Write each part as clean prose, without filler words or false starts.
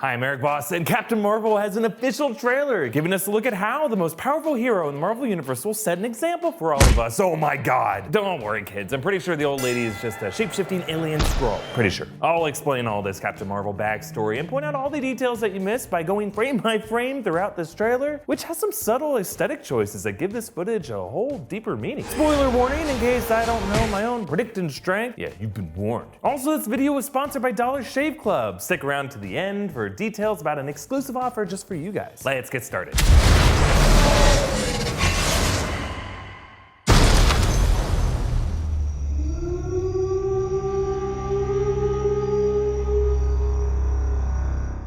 Hi, I'm Erik Voss, and Captain Marvel has an official trailer giving us a look at how the most powerful hero in the Marvel Universe will set an example for all of us. Oh my god. Don't worry, kids. I'm pretty sure the old lady is just a shape-shifting alien Skrull. Pretty sure. I'll explain all this Captain Marvel backstory and point out all the details that you missed by going frame by frame throughout this trailer, which has some subtle aesthetic choices that give this footage a whole deeper meaning. Spoiler warning in case I don't know my own predicting strength. Yeah, you've been warned. Also, this video was sponsored by Dollar Shave Club. Stick around to the end for details about an exclusive offer just for you guys. Let's get started.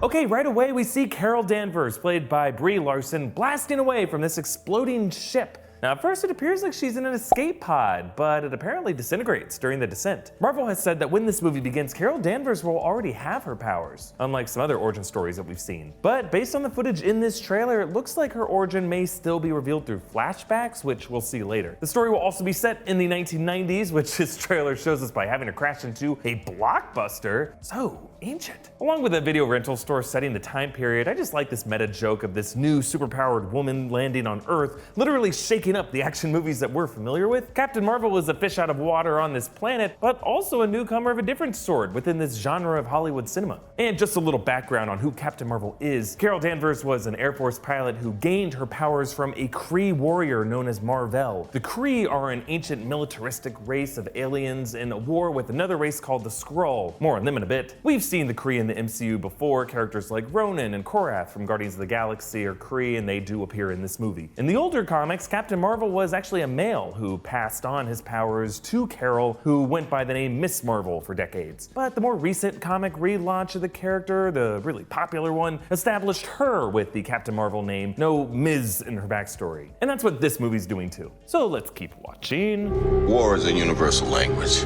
Okay, right away we see Carol Danvers, played by Brie Larson, blasting away from this exploding ship. Now at first it appears like she's in an escape pod, but it apparently disintegrates during the descent. Marvel has said that when this movie begins, Carol Danvers will already have her powers, unlike some other origin stories that we've seen. But based on the footage in this trailer, it looks like her origin may still be revealed through flashbacks, which we'll see later. The story will also be set in the 1990s, which this trailer shows us by having her crash into a blockbuster. So ancient. Along with a video rental store setting the time period, I just like this meta joke of this new superpowered woman landing on Earth, literally shaking up the action movies that we're familiar with. Captain Marvel is a fish out of water on this planet, but also a newcomer of a different sort within this genre of Hollywood cinema. And just a little background on who Captain Marvel is. Carol Danvers was an Air Force pilot who gained her powers from a Kree warrior known as Mar-Vell. The Kree are an ancient militaristic race of aliens in a war with another race called the Skrull. More on them in a bit. We've seen the Kree in the MCU before. Characters like Ronan and Korath from Guardians of the Galaxy are Kree, and they do appear in this movie. In the older comics, Captain Marvel was actually a male who passed on his powers to Carol, who went by the name Miss Marvel for decades. But the more recent comic relaunch of the character, the really popular one, established her with the Captain Marvel name, no Ms. in her backstory. And that's what this movie's doing too. So let's keep watching. War is a universal language.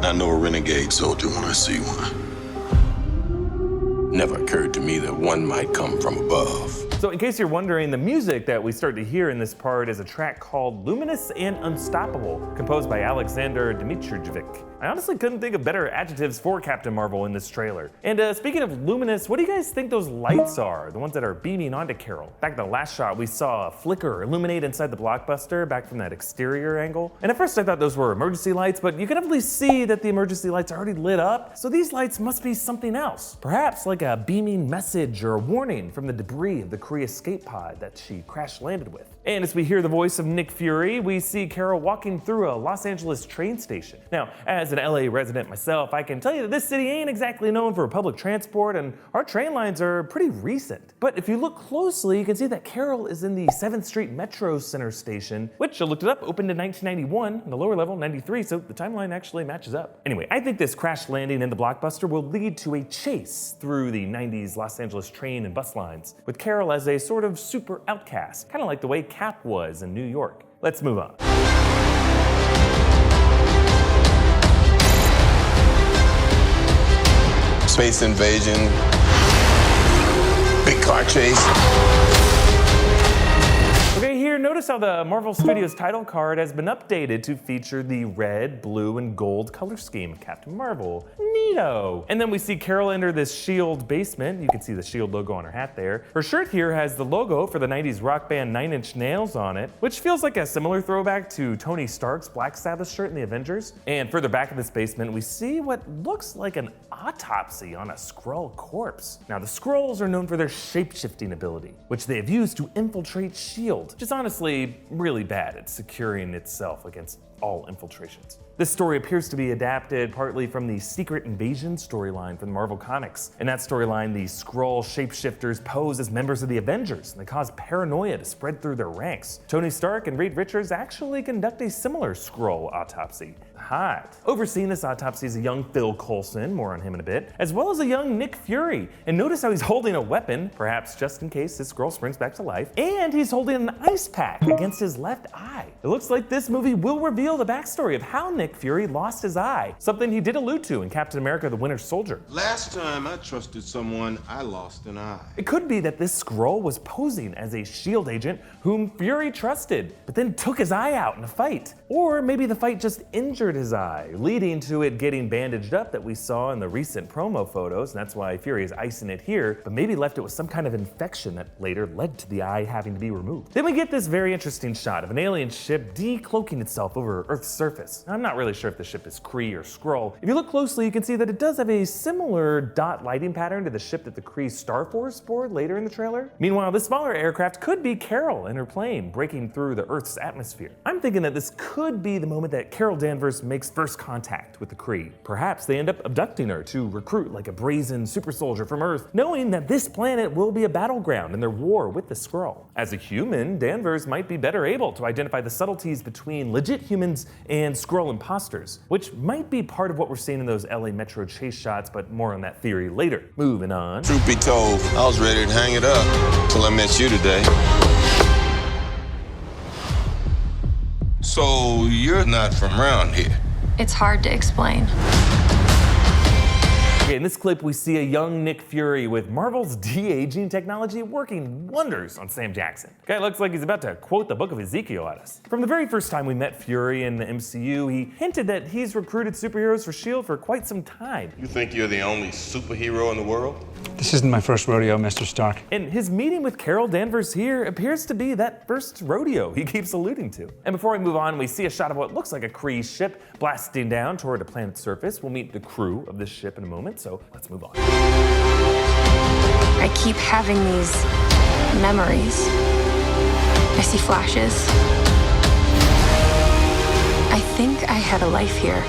I know a renegade soldier when I see one. Never occurred to me that one might come from above. So in case you're wondering, the music that we start to hear in this part is a track called Luminous and Unstoppable, composed by Alexander Dmitrijevic. I honestly couldn't think of better adjectives for Captain Marvel in this trailer. And speaking of luminous, what do you guys think those lights are? The ones that are beaming onto Carol. Back in the last shot, we saw a flicker illuminate inside the blockbuster back from that exterior angle. And at first I thought those were emergency lights, but you can definitely see that the emergency lights are already lit up. So these lights must be something else. Perhaps like a beaming message or a warning from the debris of the Kree escape pod that she crash landed with. And as we hear the voice of Nick Fury, we see Carol walking through a Los Angeles train station. Now, as an LA resident myself, I can tell you that this city ain't exactly known for public transport, and our train lines are pretty recent. But if you look closely, you can see that Carol is in the 7th Street Metro Center station, which I looked it up, opened in 1991, and the lower level 93, so the timeline actually matches up. Anyway, I think this crash landing in the blockbuster will lead to a chase through the 90s Los Angeles train and bus lines, with Carol as a sort of super outcast, kind of like the way Cap was in New York. Let's move on. Space invasion, big car chase. Okay, here, notice how the Marvel Studios title card has been updated to feature the red, blue, and gold color scheme of Captain Marvel. Neato. And then we see Carol enter this S.H.I.E.L.D. basement. You can see the S.H.I.E.L.D. logo on her hat there. Her shirt here has the logo for the 90s rock band 9 Inch Nails on it, which feels like a similar throwback to Tony Stark's Black Sabbath shirt in the Avengers. And further back in this basement, we see what looks like an autopsy on a Skrull corpse. Now, the Skrulls are known for their shape-shifting ability, which they have used to infiltrate S.H.I.E.L.D., which is honestly really bad at securing itself against all infiltrations. This story appears to be adapted partly from the Secret Invasion storyline from Marvel Comics. In that storyline, the Skrull shapeshifters pose as members of the Avengers, and they cause paranoia to spread through their ranks. Tony Stark and Reed Richards actually conduct a similar Skrull autopsy. Hot. Overseeing this autopsy is a young Phil Coulson, more on him in a bit, as well as a young Nick Fury. And notice how he's holding a weapon, perhaps just in case his Skrull springs back to life, and he's holding an ice pack against his left eye. It looks like this movie will reveal the backstory of how Nick Fury lost his eye, something he did allude to in Captain America: The Winter Soldier. Last time I trusted someone, I lost an eye. It could be that this Skrull was posing as a S.H.I.E.L.D. agent whom Fury trusted, but then took his eye out in a fight. Or maybe the fight just injured his eye, leading to it getting bandaged up that we saw in the recent promo photos, and that's why Fury is icing it here, but maybe left it with some kind of infection that later led to the eye having to be removed. Then we get this very interesting shot of an alien ship decloaking itself over Earth's surface. I'm not really sure if the ship is Kree or Skrull. If you look closely, you can see that it does have a similar dot lighting pattern to the ship that the Kree Star Force board later in the trailer. Meanwhile, this smaller aircraft could be Carol and her plane breaking through the Earth's atmosphere. I'm thinking that this could be the moment that Carol Danvers makes first contact with the Kree. Perhaps they end up abducting her to recruit like a brazen super soldier from Earth, knowing that this planet will be a battleground in their war with the Skrull. As a human, Danvers might be better able to identify the subtleties between legit humans and Skrull imposters, which might be part of what we're seeing in those LA Metro chase shots, but more on that theory later. Moving on. Truth be told, I was ready to hang it up till I met you today. So you're not from around here? It's hard to explain. Okay, in this clip, we see a young Nick Fury with Marvel's de-aging technology working wonders on Sam Jackson. Guy looks like he's about to quote the book of Ezekiel at us. From the very first time we met Fury in the MCU, he hinted that he's recruited superheroes for S.H.I.E.L.D. for quite some time. You think you're the only superhero in the world? This isn't my first rodeo, Mr. Stark. And his meeting with Carol Danvers here appears to be that first rodeo he keeps alluding to. And before we move on, we see a shot of what looks like a Kree ship blasting down toward a planet's surface. We'll meet the crew of this ship in a moment, so let's move on. I keep having these memories. I see flashes. I think I had a life here.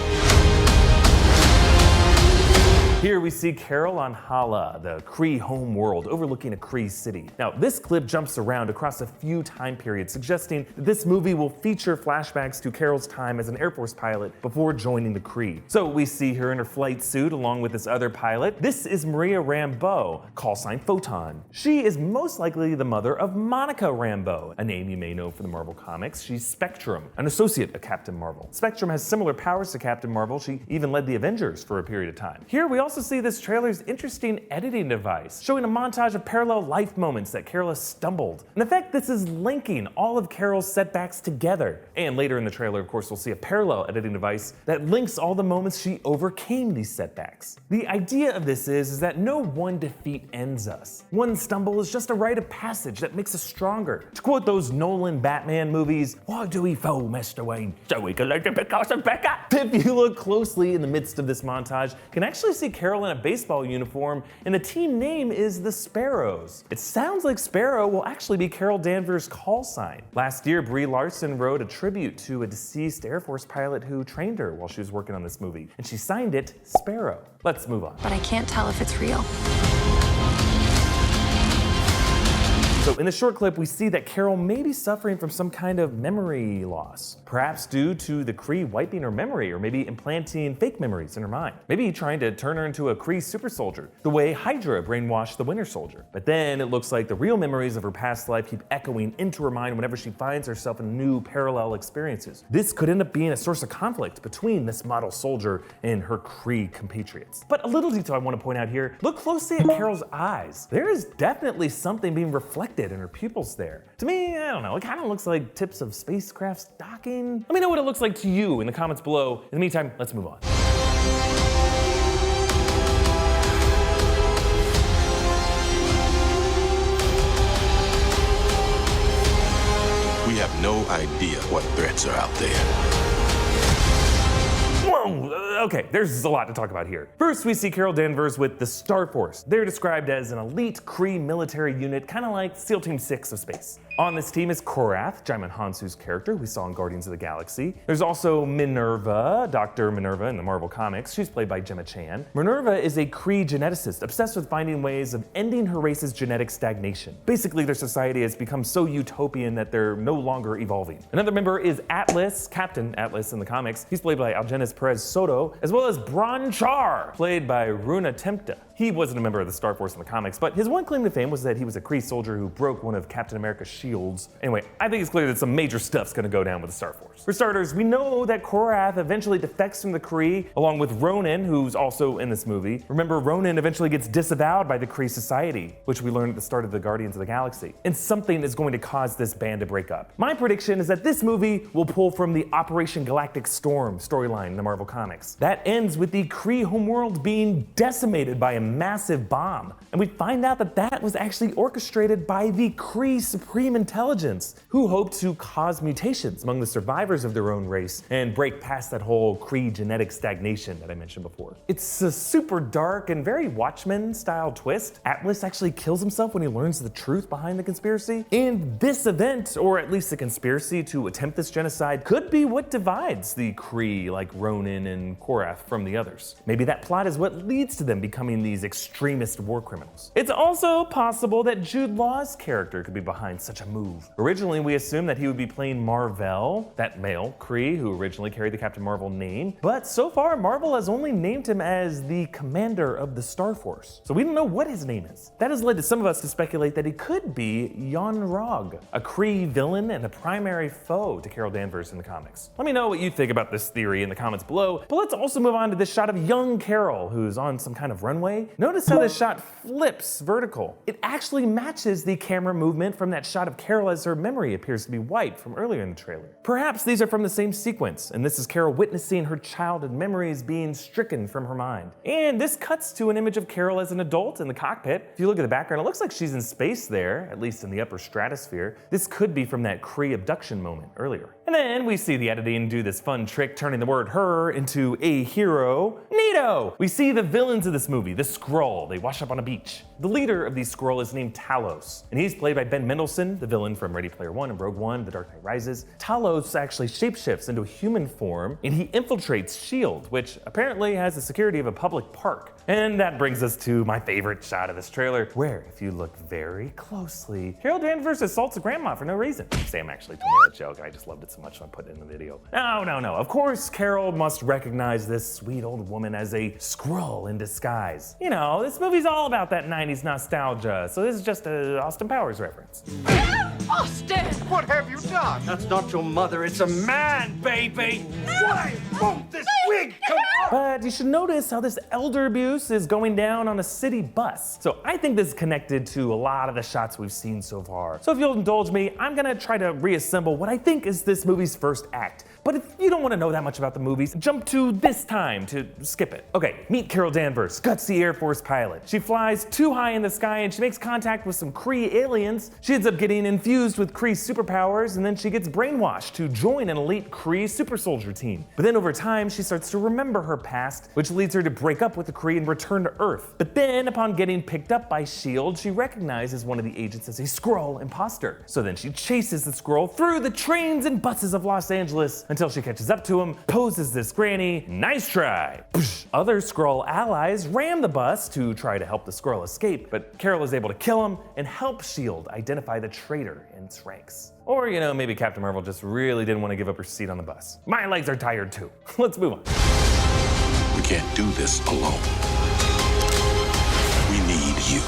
Here we see Carol on Hala, the Kree home world overlooking a Kree city. Now, this clip jumps around across a few time periods, suggesting that this movie will feature flashbacks to Carol's time as an Air Force pilot before joining the Kree. So we see her in her flight suit along with this other pilot. This is Maria Rambeau, call sign Photon. She is most likely the mother of Monica Rambeau, a name you may know from the Marvel comics. She's Spectrum, an associate of Captain Marvel. Spectrum has similar powers to Captain Marvel. She even led the Avengers for a period of time. Here we also see this trailer's interesting editing device, showing a montage of parallel life moments that Carol has stumbled. In effect, this is linking all of Carol's setbacks together. And later in the trailer, of course, we'll see a parallel editing device that links all the moments she overcame these setbacks. The idea of this is that no one defeat ends us. One stumble is just a rite of passage that makes us stronger. To quote those Nolan Batman movies, why do we fall, Mr. Wayne? So we can learn to pick ourselves back up. If you look closely in the midst of this montage, you can actually see Carol in a baseball uniform, and the team name is the Sparrows. It sounds like Sparrow will actually be Carol Danvers' call sign. Last year, Brie Larson wrote a tribute to a deceased Air Force pilot who trained her while she was working on this movie, and she signed it Sparrow. Let's move on. But I can't tell if it's real. So in the short clip, we see that Carol may be suffering from some kind of memory loss, perhaps due to the Kree wiping her memory or maybe implanting fake memories in her mind. Maybe trying to turn her into a Kree super soldier, the way Hydra brainwashed the Winter Soldier. But then it looks like the real memories of her past life keep echoing into her mind whenever she finds herself in new parallel experiences. This could end up being a source of conflict between this model soldier and her Kree compatriots. But a little detail I want to point out here, look closely at Carol's eyes. There is definitely something being reflected in her pupils there. To me, I don't know, it kind of looks like tips of spacecrafts docking. Let me know what it looks like to you in the comments below. In the meantime, let's move on. We have no idea what threats are out there. Whoa, okay, there's a lot to talk about here. First, we see Carol Danvers with the Star Force. They're described as an elite Kree military unit, kind of like SEAL Team 6 of space. On this team is Korath, Jaimin Hansu's character we saw in Guardians of the Galaxy. There's also Minerva, Dr. Minerva in the Marvel comics. She's played by Gemma Chan. Minerva is a Kree geneticist obsessed with finding ways of ending her race's genetic stagnation. Basically, their society has become so utopian that they're no longer evolving. Another member is Atlas, Captain Atlas in the comics. He's played by Algenis Perez Soto, as well as Bron Char, played by Runa Tempta. He wasn't a member of the Star Force in the comics, but his one claim to fame was that he was a Kree soldier who broke one of Captain America's shields. Anyway, I think it's clear that some major stuff's gonna go down with the Star Force. For starters, we know that Korath eventually defects from the Kree, along with Ronan, who's also in this movie. Remember, Ronan eventually gets disavowed by the Kree Society, which we learned at the start of the Guardians of the Galaxy. And something is going to cause this band to break up. My prediction is that this movie will pull from the Operation Galactic Storm storyline in the Marvel Comics. That ends with the Kree homeworld being decimated by a massive bomb. And we find out that that was actually orchestrated by the Kree Supreme Intelligence, who hoped to cause mutations among the survivors of their own race and break past that whole Kree genetic stagnation that I mentioned before. It's a super dark and very Watchmen-style twist. Atlas actually kills himself when he learns the truth behind the conspiracy. And this event, or at least the conspiracy to attempt this genocide, could be what divides the Kree like Ronan and Korath from the others. Maybe that plot is what leads to them becoming these extremist war criminals. It's also possible that Jude Law's character could be behind such a move. Originally, we assumed that he would be playing Mar-Vell, that male Kree who originally carried the Captain Marvel name, but so far Marvel has only named him as the commander of the Star Force, so we don't know what his name is. That has led to some of us to speculate that he could be Yon-Rogg, a Kree villain and a primary foe to Carol Danvers in the comics. Let me know what you think about this theory in the comments below, but let's also move on to this shot of young Carol, who's on some kind of runway. Notice how this shot flips vertical. It actually matches the camera movement from that shot of Carol as her memory appears to be wiped from earlier in the trailer. Perhaps these are from the same sequence, and this is Carol witnessing her childhood memories being stricken from her mind. And this cuts to an image of Carol as an adult in the cockpit. If you look at the background, it looks like she's in space there, at least in the upper stratosphere. This could be from that Kree abduction moment earlier. And then we see the editing do this fun trick, turning the word her into a hero. Neato! We see the villains of this movie, the Skrull. They wash up on a beach. The leader of these Skrull is named Talos, and he's played by Ben Mendelsohn, the villain from Ready Player One and Rogue One, The Dark Knight Rises. Talos actually shapeshifts into a human form, and he infiltrates S.H.I.E.L.D., which apparently has the security of a public park. And that brings us to my favorite shot of this trailer, where, if you look very closely, Carol Danvers assaults a grandma for no reason. Sam actually told me that joke, and I just loved it so much, so I put it in the video. No. Of course, Carol must recognize this sweet old woman as a Skrull in disguise. You know, this movie's all about that 90s nostalgia, so this is just a Austin Powers reference. Austin! What have you done? That's not your mother, it's a man, baby! Why won't this wig come off? But you should notice how this elder abuse is going down on a city bus. So I think this is connected to a lot of the shots we've seen so far. So if you'll indulge me, I'm gonna try to reassemble what I think is this movie's first act. But if you don't want to know that much about the movies, jump to this time to skip it. Okay, meet Carol Danvers, gutsy Air Force pilot. She flies too high in the sky and she makes contact with some Kree aliens. She ends up getting infused with Kree superpowers, and then she gets brainwashed to join an elite Kree super soldier team. But then over time, she starts to remember her past, which leads her to break up with the Kree and return to Earth. But then, upon getting picked up by S.H.I.E.L.D., she recognizes one of the agents as a Skrull imposter. So then she chases the Skrull through the trains and buses of Los Angeles until she catches up to him, poses this granny, nice try. Other Skrull allies ram the bus to try to help the Skrull escape, but Carol is able to kill him and help S.H.I.E.L.D. identify the traitor in its ranks. Or, you know, maybe Captain Marvel just really didn't want to give up her seat on the bus. My legs are tired too. Let's move on. We can't do this alone. We need you.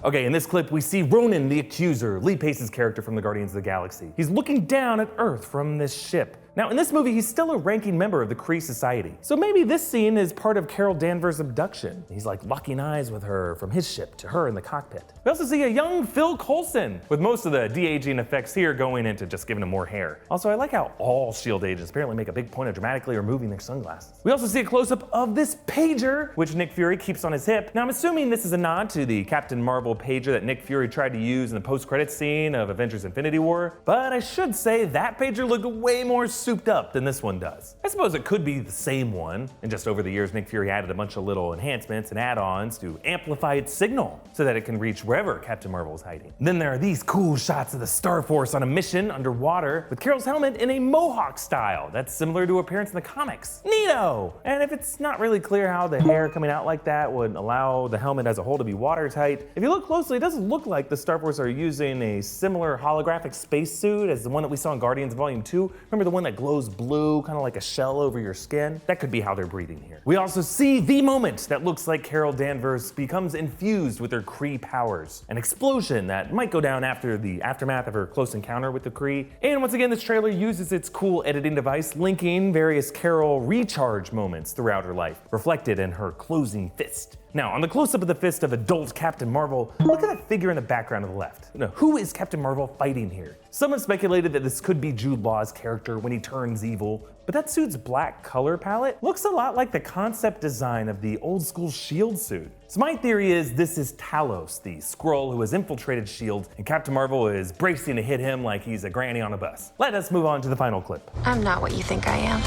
Okay, in this clip, we see Ronan the Accuser, Lee Pace's character from the Guardians of the Galaxy. He's looking down at Earth from this ship. Now, in this movie, he's still a ranking member of the Kree Society. So maybe this scene is part of Carol Danvers' abduction. He's like locking eyes with her from his ship to her in the cockpit. We also see a young Phil Coulson, with most of the de-aging effects here going into just giving him more hair. Also, I like how all S.H.I.E.L.D. agents apparently make a big point of dramatically removing their sunglasses. We also see a close-up of this pager, which Nick Fury keeps on his hip. Now, I'm assuming this is a nod to the Captain Marvel pager that Nick Fury tried to use in the post-credits scene of Avengers Infinity War, but I should say that pager looked way more souped up than this one does. I suppose it could be the same one, and just over the years Nick Fury added a bunch of little enhancements and add-ons to amplify its signal so that it can reach wherever Captain Marvel is hiding. And then there are these cool shots of the Star Force on a mission underwater with Carol's helmet in a mohawk style that's similar to her appearance in the comics. Neato! And if it's not really clear how the hair coming out like that would allow the helmet as a whole to be watertight, if you look closely, it doesn't look like the Star Force are using a similar holographic spacesuit as the one that we saw in Guardians Volume 2. Remember the one that that glows blue, kind of like a shell over your skin. That could be how they're breathing here. We also see the moment that looks like Carol Danvers becomes infused with her Kree powers. An explosion that might go down after the aftermath of her close encounter with the Kree. And once again, this trailer uses its cool editing device, linking various Carol recharge moments throughout her life, reflected in her closing fist. Now, on the close-up of the fist of adult Captain Marvel, look at that figure in the background to the left. Now, who is Captain Marvel fighting here? Someone speculated that this could be Jude Law's character when he turns evil, but that suit's black color palette looks a lot like the concept design of the old school S.H.I.E.L.D. suit. So my theory is this is Talos, the Skrull who has infiltrated S.H.I.E.L.D., and Captain Marvel is bracing to hit him like he's a granny on a bus. Let us move on to the final clip. I'm not what you think I am.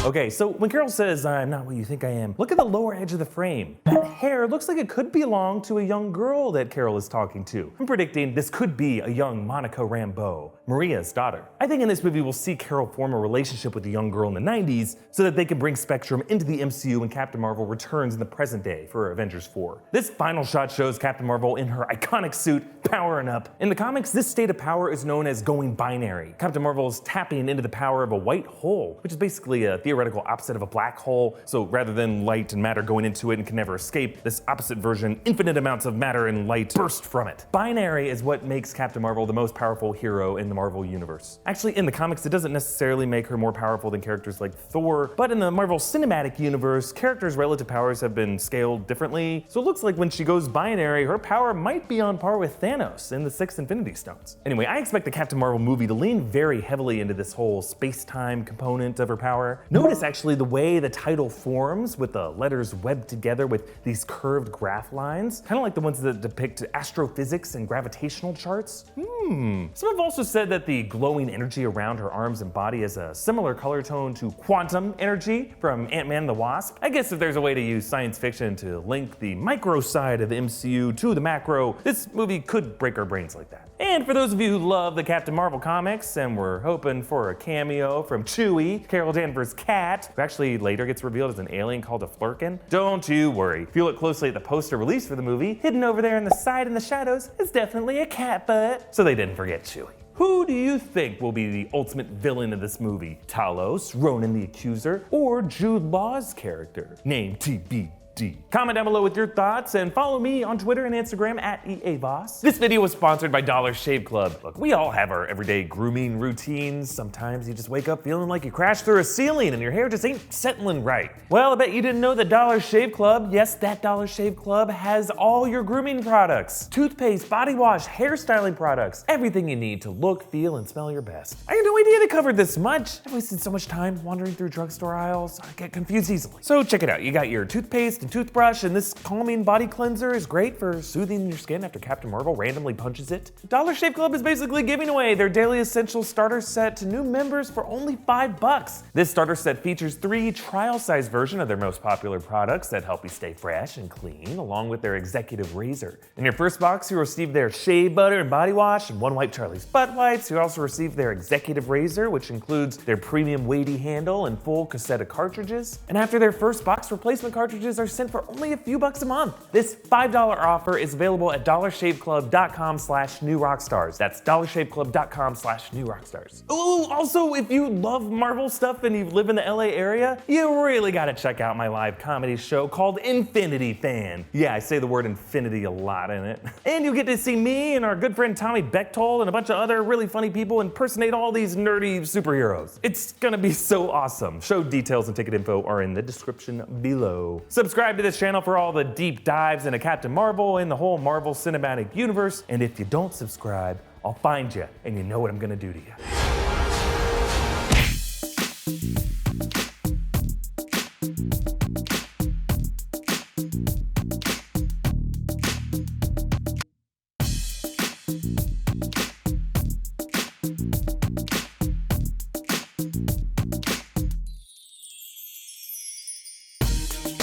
Okay, so when Carol says, "I'm not what you think I am," look at the lower edge of the frame. That hair looks like it could belong to a young girl that Carol is talking to. I'm predicting this could be a young Monica Rambeau, Maria's daughter. I think in this movie we'll see Carol form a relationship with a young girl in the 90s so that they can bring Spectrum into the MCU when Captain Marvel returns in the present day for Avengers 4. This final shot shows Captain Marvel in her iconic suit, powering up. In the comics, this state of power is known as going binary. Captain Marvel is tapping into the power of a white hole, which is basically a theoretical opposite of a black hole. So rather than light and matter going into it and can never escape, this opposite version, infinite amounts of matter and light burst from it. Binary is what makes Captain Marvel the most powerful hero in the Marvel universe. Actually, in the comics, it doesn't necessarily make her more powerful than characters like Thor, but in the Marvel Cinematic Universe, characters' relative powers have been scaled differently. So it looks like when she goes binary, her power might be on par with Thanos in the 6 Infinity Stones. Anyway, I expect the Captain Marvel movie to lean very heavily into this whole space-time component of her power. Notice actually the way the title forms with the letters webbed together with these curved graph lines, kind of like the ones that depict astrophysics and gravitational charts. Some have also said that the glowing energy around her arms and body is a similar color tone to quantum energy from Ant-Man and the Wasp. I guess if there's a way to use science fiction to link the micro side of the MCU to the macro, this movie could break our brains like that. And for those of you who love the Captain Marvel comics and were hoping for a cameo from Chewie, Carol Danvers' cat, who actually later gets revealed as an alien called a Flurkin, don't you worry. If you look closely at the poster released for the movie, hidden over there in the side in the shadows is definitely a cat butt. So they didn't forget Chewie. Who do you think will be the ultimate villain of this movie? Talos, Ronan the Accuser, or Jude Law's character? Name TBD. Comment down below with your thoughts and follow me on Twitter and Instagram at EA Voss. This video was sponsored by Dollar Shave Club. Look, we all have our everyday grooming routines. Sometimes you just wake up feeling like you crashed through a ceiling and your hair just ain't settling right. Well, I bet you didn't know that Dollar Shave Club, yes, that Dollar Shave Club has all your grooming products. Toothpaste, body wash, hairstyling products, everything you need to look, feel, and smell your best. I had no idea they covered this much. I've wasted so much time wandering through drugstore aisles. I get confused easily. So check it out. You got your toothpaste and toothbrush, and this calming body cleanser is great for soothing your skin after Captain Marvel randomly punches it. Dollar Shave Club is basically giving away their daily essentials starter set to new members for only $5. This starter set features 3 trial-size versions of their most popular products that help you stay fresh and clean, along with their executive razor. In your first box, you'll receive their shave butter and body wash and One Wipe Charlie's butt wipes. You'll also receive their executive razor, which includes their premium weighty handle and full cassette cartridges. And after their first box, replacement cartridges are sent for only a few bucks a month. This $5 offer is available at dollarshaveclub.com/newrockstars. That's dollarshaveclub.com/newrockstars. Ooh, also, if you love Marvel stuff and you live in the LA area, you really gotta check out my live comedy show called Infinity Fan. Yeah, I say the word infinity a lot in it. And you get to see me and our good friend Tommy Bechtold and a bunch of other really funny people impersonate all these nerdy superheroes. It's gonna be so awesome. Show details and ticket info are in the description below. Subscribe to this channel for all the deep dives into Captain Marvel and the whole Marvel Cinematic Universe. And if you don't subscribe, I'll find you, and you know what I'm gonna do to you.